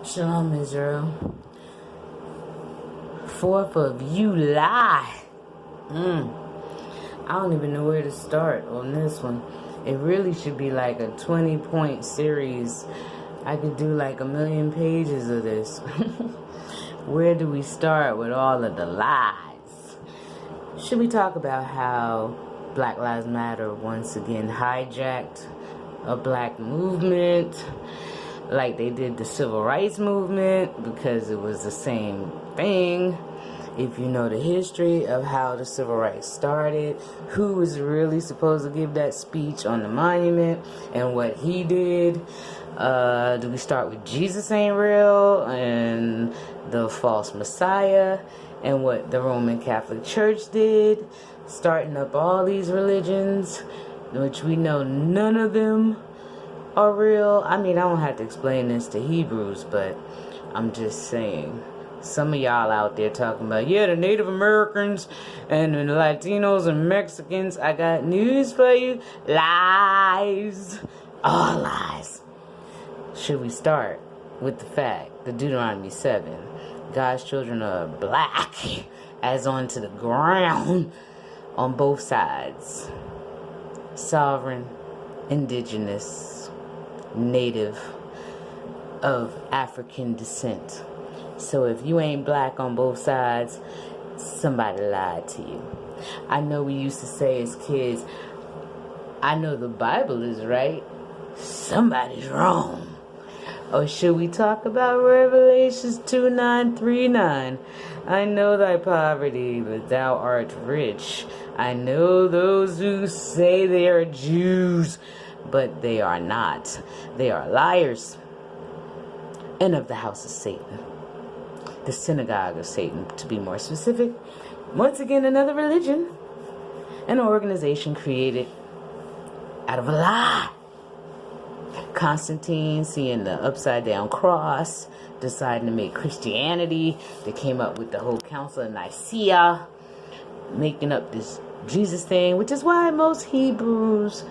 Shalom, Israel. 4th of July. I don't even know where to start on this one. It really should be like a 20-point series. I could do like 1,000,000 pages of this. Where do we start with all of the lies? Should we talk about how Black Lives Matter once again hijacked a black movement, like they did the civil rights movement, because it was the same thing? If you know the history of how the civil rights started, who was really supposed to give that speech on the monument and what he did. Do we start with Jesus ain't real and the false Messiah and what the Roman Catholic Church did, starting up all these religions, which we know none of them are real? I mean, I don't have to explain this to Hebrews, but I'm just saying. Some of y'all out there talking about, yeah, the Native Americans and the Latinos and Mexicans. I got news for you. Lies. All lies. Should we start with the fact that Deuteronomy 7, God's children are black as onto the ground on both sides. Sovereign, indigenous, native, of African descent. So if you ain't black on both sides, somebody lied to you. I know we used to say as kids, I know the Bible is right, somebody's wrong. Or should we talk about Revelations 2:9-3:9? I know thy poverty, but thou art rich. I know those who say they are Jews, but they are not. They are liars, and of the house of Satan. The synagogue of Satan, to be more specific. Once again, another religion, an organization created out of a lie. Constantine, seeing the upside down cross, deciding to make Christianity. They came up with the whole Council of Nicaea, making up this Jesus thing, which is why most Hebrews,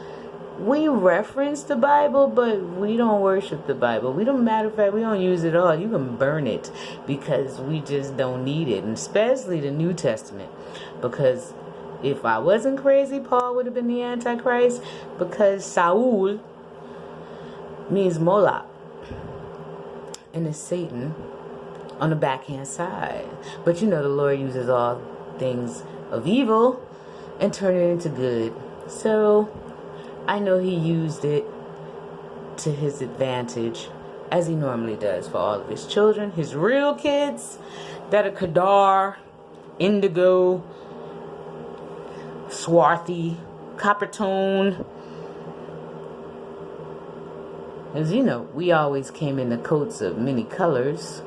we reference the Bible, but we don't worship the Bible. We don't, matter of fact, we don't use it at all. You can burn it because we just don't need it, and especially the New Testament. Because if I wasn't crazy, Paul would have been the Antichrist, because Saul means Moloch, and it's Satan on the backhand side. But you know the Lord uses all things of evil and turn it into good. So I know he used it to his advantage, as he normally does for all of his children, his real kids that are Kadar, Indigo, Swarthy, Coppertone. As you know, we always came in the coats of many colors,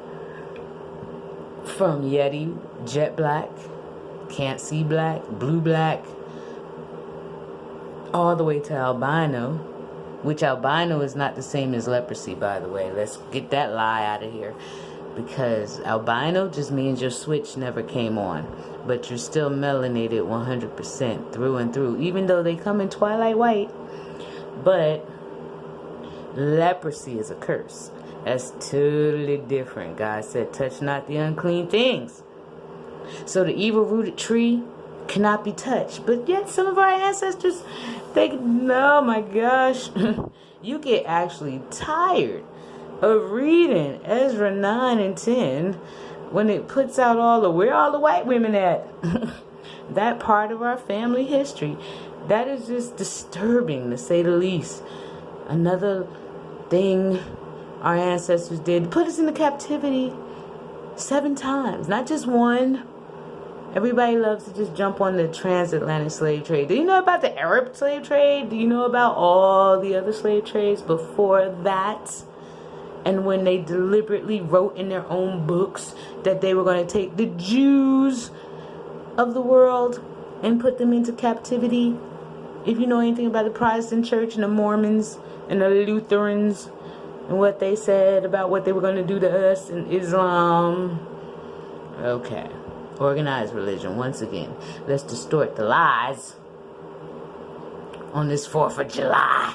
from Yeti, jet black, can't see black, blue black, all the way to albino, which albino is not the same as leprosy, by the way. Let's get that lie out of here, because albino just means your switch never came on, but you're still melanated 100% through and through, even though they come in twilight white. But leprosy is a curse. That's totally different. God said, touch not the unclean things. So the evil-rooted tree cannot be touched. But yet some of our ancestors, oh my gosh, you get actually tired of reading Ezra 9 and 10 when it puts out where all the white women at. That part of our family history, that is just disturbing, to say the least. Another thing our ancestors did, put us into captivity 7 times, not just one. Everybody loves to just jump on the transatlantic slave trade. Do you know about the Arab slave trade? Do you know about all the other slave trades before that? And when they deliberately wrote in their own books that they were going to take the Jews of the world and put them into captivity. If you know anything about the Protestant church and the Mormons and the Lutherans and what they said about what they were going to do to us in Islam. Okay. Organized religion, once again. Let's distort the lies on this 4th of July.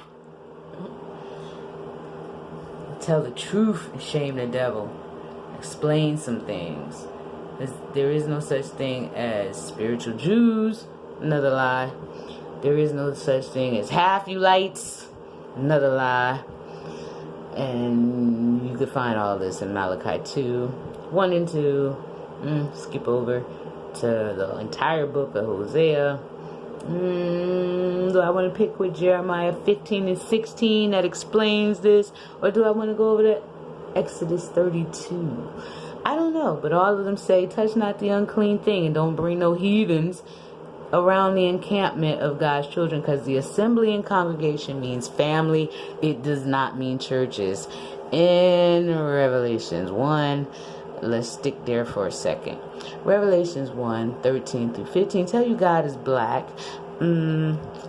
Tell the truth and shame the devil. Explain some things. There is no such thing as spiritual Jews. Another lie. There is no such thing as half-you-lights. Another lie. And you can find all this in Malachi 2, 1 and 2. Skip over to the entire book of Hosea. Do I want to pick with Jeremiah 15 and 16 that explains this? Or do I want to go over to Exodus 32? I don't know. But all of them say, touch not the unclean thing and don't bring no heathens around the encampment of God's children, because the assembly and congregation means family. It does not mean churches. In Revelations 1, let's stick there for a second. Revelations 1, 13 through 15 tell you God is black.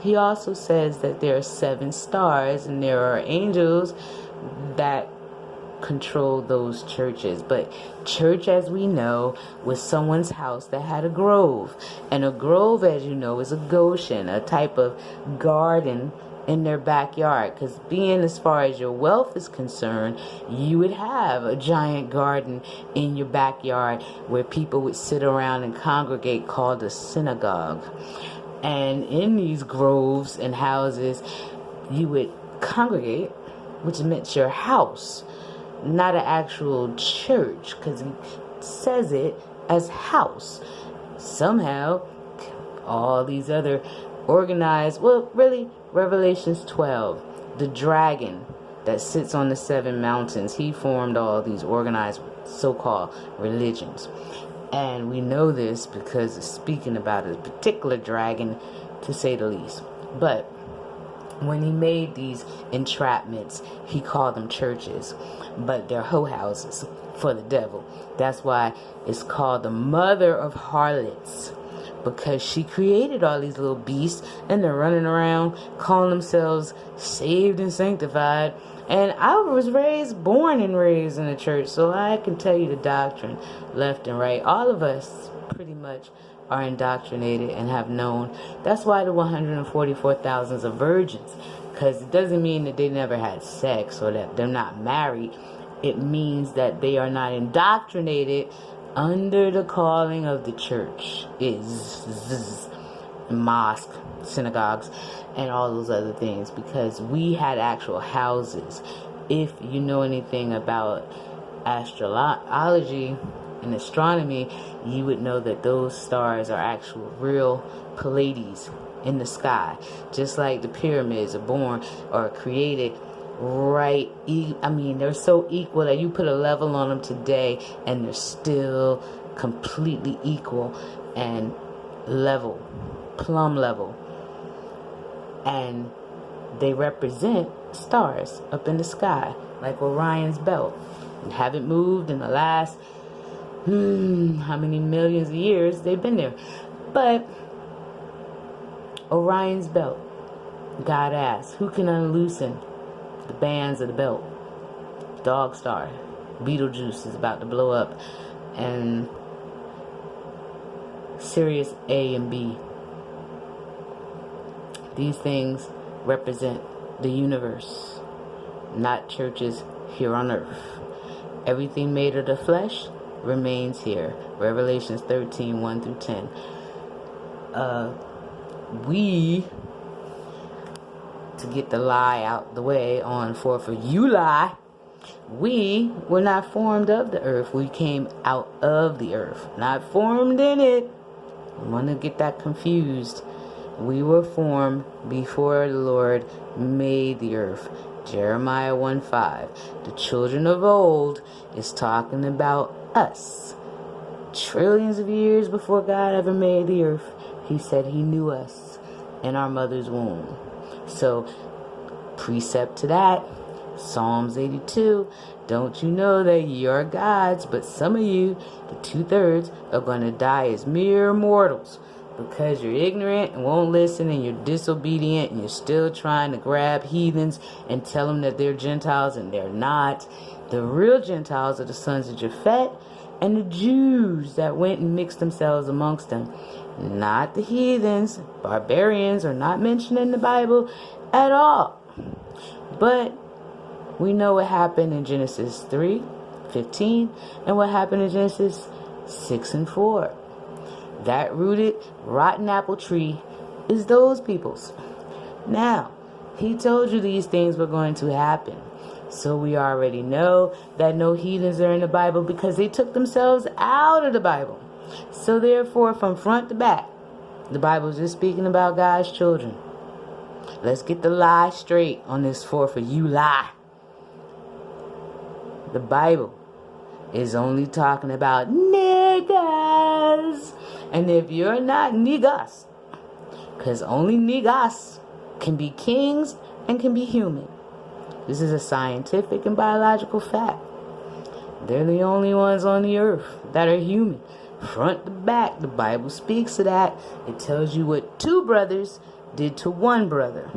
He also says that there are 7 stars and there are angels that control those churches. But church, as we know, was someone's house that had a grove. And a grove, as you know, is a Goshen, a type of garden in their backyard. Because being as far as your wealth is concerned, you would have a giant garden in your backyard where people would sit around and congregate, called a synagogue. And in these groves and houses, you would congregate, which meant your house, not an actual church, because he says it as house. Somehow, all these other organized, well, really, Revelations 12, the dragon that sits on the 7 mountains, he formed all these organized so-called religions. And we know this because it's speaking about a particular dragon, to say the least. But when he made these entrapments, he called them churches, but they're hoe houses for the devil. That's why it's called the mother of harlots, because she created all these little beasts, and they're running around calling themselves saved and sanctified. And I was born and raised in the church, so I can tell you the doctrine left and right. All of us pretty much are indoctrinated and have known. That's why the 144,000 are virgins, because it doesn't mean that they never had sex or that they're not married. It means that they are not indoctrinated under the calling of the church, is mosque, synagogues, and all those other things, because we had actual houses. If you know anything about astrology and astronomy, you would know that those stars are actual real Pleiades in the sky, just like the pyramids are born or created right. They're so equal that you put a level on them today and they're still completely equal and level, plumb level. And they represent stars up in the sky, like Orion's belt, and haven't moved in the last how many millions of years they've been there. But Orion's belt, God asked, who can unloosen the bands of the belt? Dog star, Beetlejuice is about to blow up, and Sirius A and B. These things represent the universe, not churches here on earth. Everything made of the flesh remains here. Revelations 13, 1 through 10. To get the lie out the way on 4th of July, we were not formed of the earth. We came out of the earth, not formed in it. I want to get that confused. We were formed before the Lord made the earth. Jeremiah 1:5. The children of old is talking about us. Trillions of years before God ever made the earth, he said he knew us in our mother's womb. So, precept to that, Psalms 82. Don't you know that ye are gods, but some of you, the 2/3, are going to die as mere mortals, because you're ignorant and won't listen, and you're disobedient, and you're still trying to grab heathens and tell them that they're Gentiles, and they're not. The real Gentiles are the sons of Japhet and the Jews that went and mixed themselves amongst them. Not the heathens. Barbarians are not mentioned in the Bible at all. But We know what happened in Genesis 3:15 and what happened in Genesis 6:4. That rooted, rotten apple tree is those peoples. Now, he told you these things were going to happen. So we already know that no heathens are in the Bible because they took themselves out of the Bible. So therefore, from front to back, the Bible is just speaking about God's children. Let's get the lie straight on this 4th of July. The Bible is only talking about niggas. And if you're not niggas, because only niggas can be kings and can be human. This is a scientific and biological fact. They're the only ones on the earth that are human. Front to back, the Bible speaks of that. It tells you what 2 brothers did to 1 brother.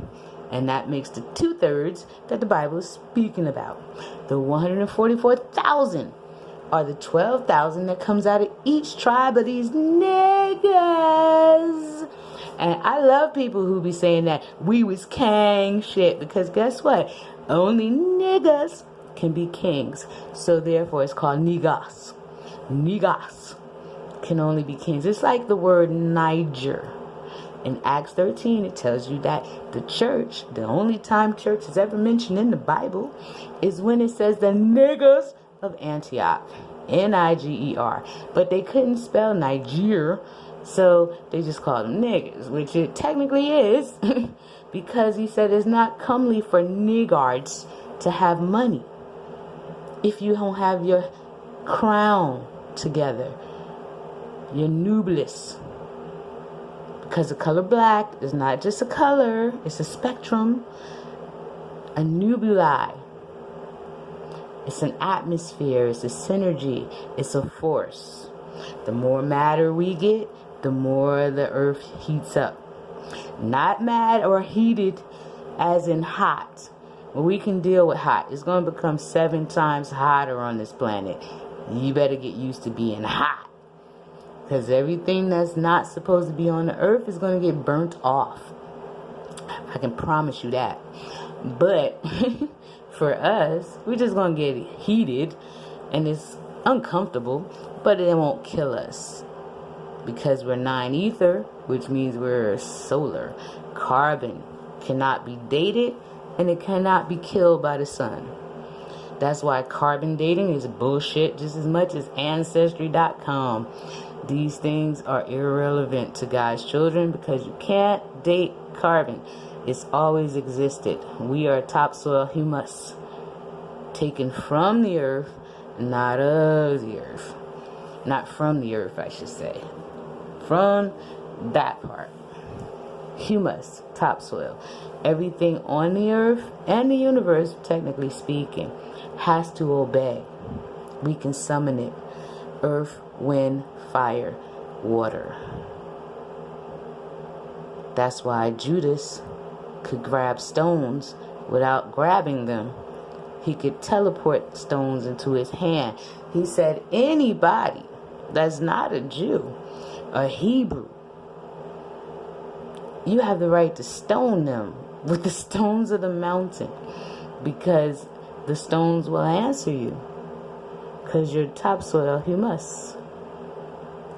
And that makes the 2/3 that the Bible is speaking about. The 144,000 are the 12,000 that comes out of each tribe of these niggas. And I love people who be saying that we was king shit, because guess what? Only niggas can be kings. So therefore it's called niggas. Niggas can only be kings. It's like the word Niger. In Acts 13, it tells you that the church, the only time church is ever mentioned in the Bible, is when it says the niggas of Antioch. Niger. But they couldn't spell Niger, so they just called them niggas, which it technically is, because he said it's not comely for niggards to have money if you don't have your crown together, your nubilis. Because the color black is not just a color, it's a spectrum. A nubuli. It's an atmosphere, it's a synergy, it's a force. The more matter we get, the more the earth heats up. Not mad or heated as in hot. Well, we can deal with hot. It's going to become 7 times hotter on this planet. You better get used to being hot. Because everything that's not supposed to be on the earth is going to get burnt off. I can promise you that. But for us, we're just going to get heated. And it's uncomfortable. But it won't kill us. Because we're 9 ether, which means we're solar. Carbon cannot be dated. And it cannot be killed by the sun. That's why carbon dating is bullshit just as much as Ancestry.com. These things are irrelevant to God's children because you can't date carbon. It's always existed. We are topsoil humus, taken from the earth, not of the earth. Not from the earth, I should say. From that part. Humus, topsoil. Everything on the earth and the universe, technically speaking, has to obey. We can summon it. Earth, wind, fire, water. That's why Judas could grab stones without grabbing them. He could teleport stones into his hand. He said anybody that's not a Jew, a Hebrew, you have the right to stone them with the stones of the mountain, because the stones will answer you. Because you're topsoil humus.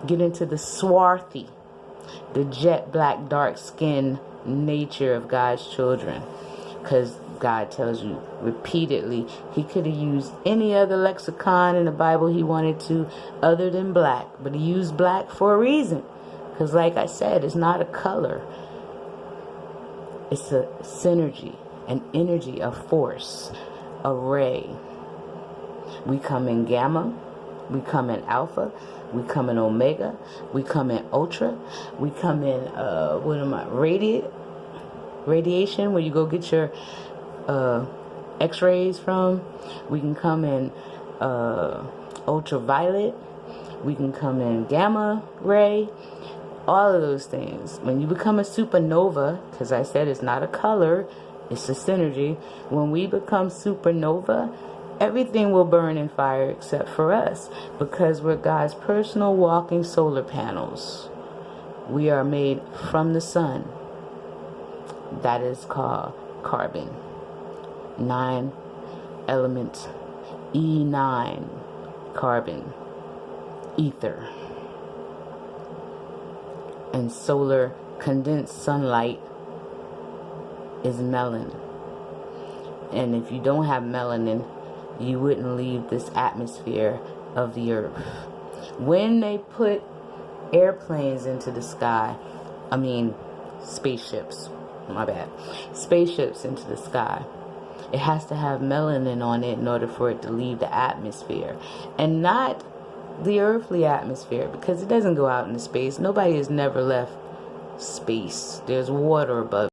Get into the swarthy, the jet black, dark skin nature of God's children. Because God tells you repeatedly, he could have used any other lexicon in the Bible he wanted to other than black. But he used black for a reason. Because like I said, it's not a color. It's a synergy, an energy, a force, a ray. We come in gamma, we come in alpha, we come in omega, we come in ultra, we come in radiation, where you go get your x-rays from. We can come in ultraviolet, we can come in gamma ray. All of those things. When you become a supernova, because I said it's not a color, it's a synergy. When we become supernova, everything will burn in fire except for us, because we're God's personal walking solar panels. We are made from the sun. That is called carbon. 9 element E9, carbon, ether, and solar condensed sunlight is melanin. And if you don't have melanin, you wouldn't leave this atmosphere of the earth. When they put airplanes into the sky, spaceships, spaceships into the sky, it has to have melanin on it in order for it to leave the atmosphere, and not the earthly atmosphere, because it doesn't go out into space. Nobody has never left space. There's water above